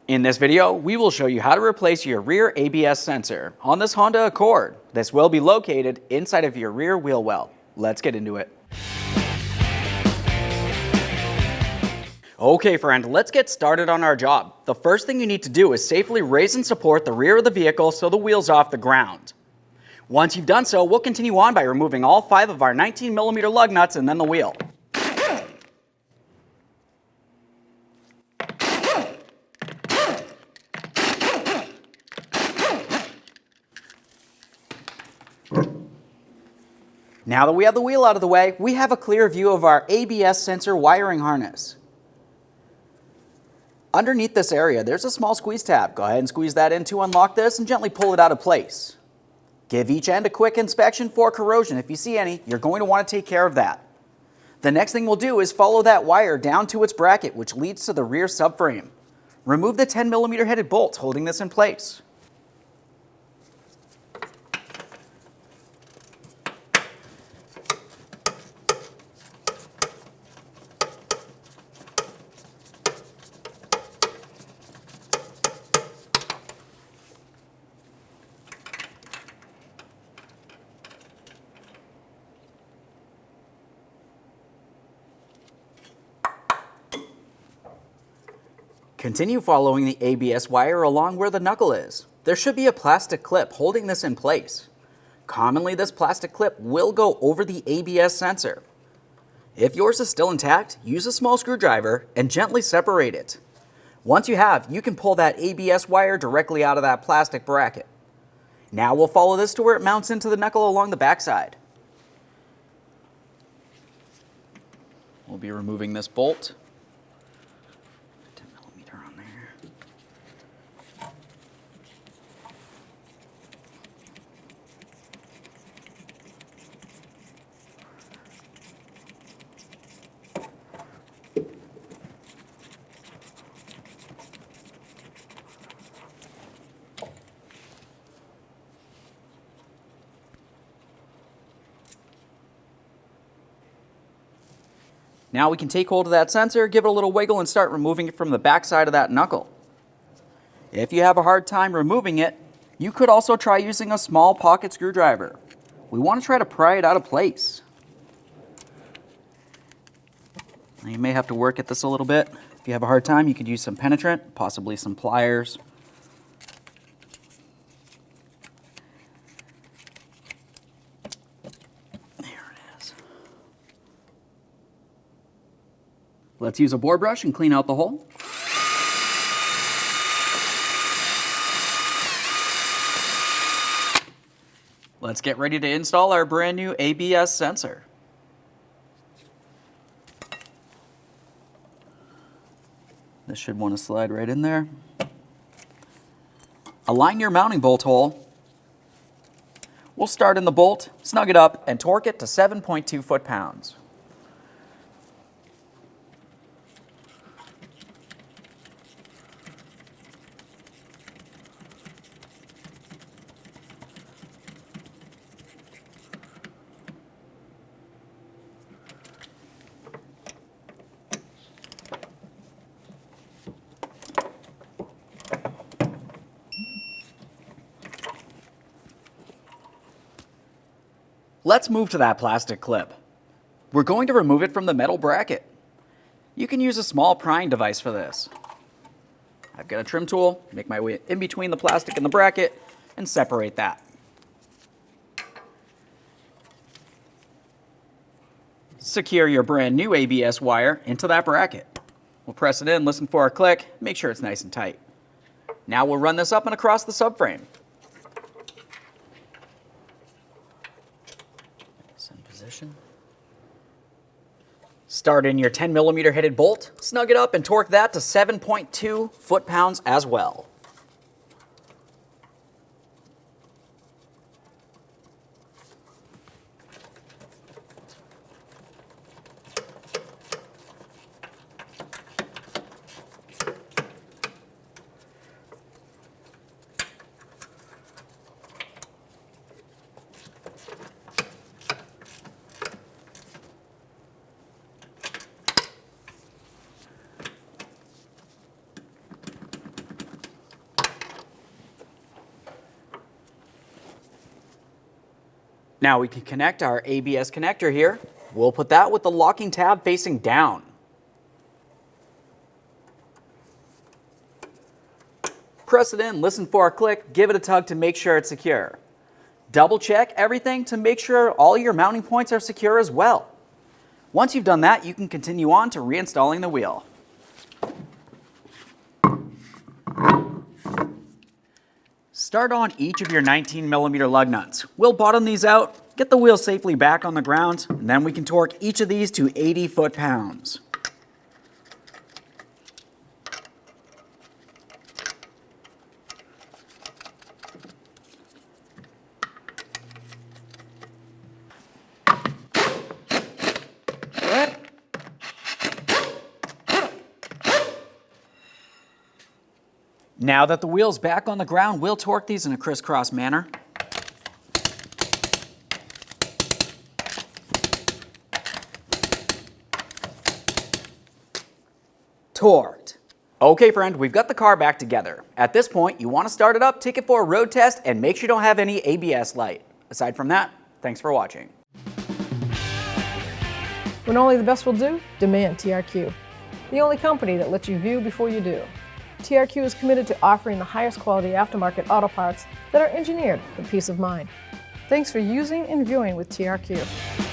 In this video, we will show you how to replace your rear ABS sensor on this Honda Accord. This will be located inside of your rear wheel well. Let's get into it. Okay friend, let's get started on our job. The first thing you need to do is safely raise and support the rear of the vehicle so the wheel's off the ground. Once you've done so, we'll continue on by removing all 5 of our 19mm lug nuts and then the wheel. Now that we have the wheel out of the way, we have a clear view of our ABS sensor wiring harness. Underneath this area, there's a small squeeze tab. Go ahead and squeeze that in to unlock this and gently pull it out of place. Give each end a quick inspection for corrosion. If you see any, you're going to want to take care of that. The next thing we'll do is follow that wire down to its bracket, which leads to the rear subframe. Remove the 10mm headed bolts holding this in place. Continue following the ABS wire along where the knuckle is. There should be a plastic clip holding this in place. Commonly, this plastic clip will go over the ABS sensor. If yours is still intact, use a small screwdriver and gently separate it. Once you have, you can pull that ABS wire directly out of that plastic bracket. Now we'll follow this to where it mounts into the knuckle along the backside. We'll be removing this bolt. Now we can take hold of that sensor, give it a little wiggle, and start removing it from the back side of that knuckle. If you have a hard time removing it, you could also try using a small pocket screwdriver. We want to try to pry it out of place. Now you may have to work at this a little bit. If you have a hard time, you could use some penetrant, possibly some pliers. Let's use a bore brush and clean out the hole. Let's get ready to install our brand new ABS sensor. This should want to slide right in there. Align your mounting bolt hole. We'll start in the bolt, snug it up, and torque it to 7.2 foot-pounds. Let's move to that plastic clip. We're going to remove it from the metal bracket. You can use a small prying device for this. I've got a trim tool, make my way in between the plastic and the bracket, and separate that. Secure your brand new ABS wire into that bracket. We'll press it in, listen for a click, make sure it's nice and tight. Now we'll run this up and across the subframe. Position. Start in your 10mm headed bolt, snug it up, and torque that to 7.2 foot-pounds as well. Now we can connect our ABS connector here. We'll put that with the locking tab facing down. Press it in, listen for a click, give it a tug to make sure it's secure. Double check everything to make sure all your mounting points are secure as well. Once you've done that, you can continue on to reinstalling the wheel. Start on each of your 19mm lug nuts. We'll bottom these out, get the wheel safely back on the ground, and then we can torque each of these to 80 foot-pounds. Now that the wheel's back on the ground, we'll torque these in a crisscross manner. Torqued. Okay friend, we've got the car back together. At this point, you want to start it up, take it for a road test, and make sure you don't have any ABS light. Aside from that, thanks for watching. When only the best will do, demand TRQ. The only company that lets you view before you do. TRQ is committed to offering the highest quality aftermarket auto parts that are engineered for peace of mind. Thanks for using and viewing with TRQ.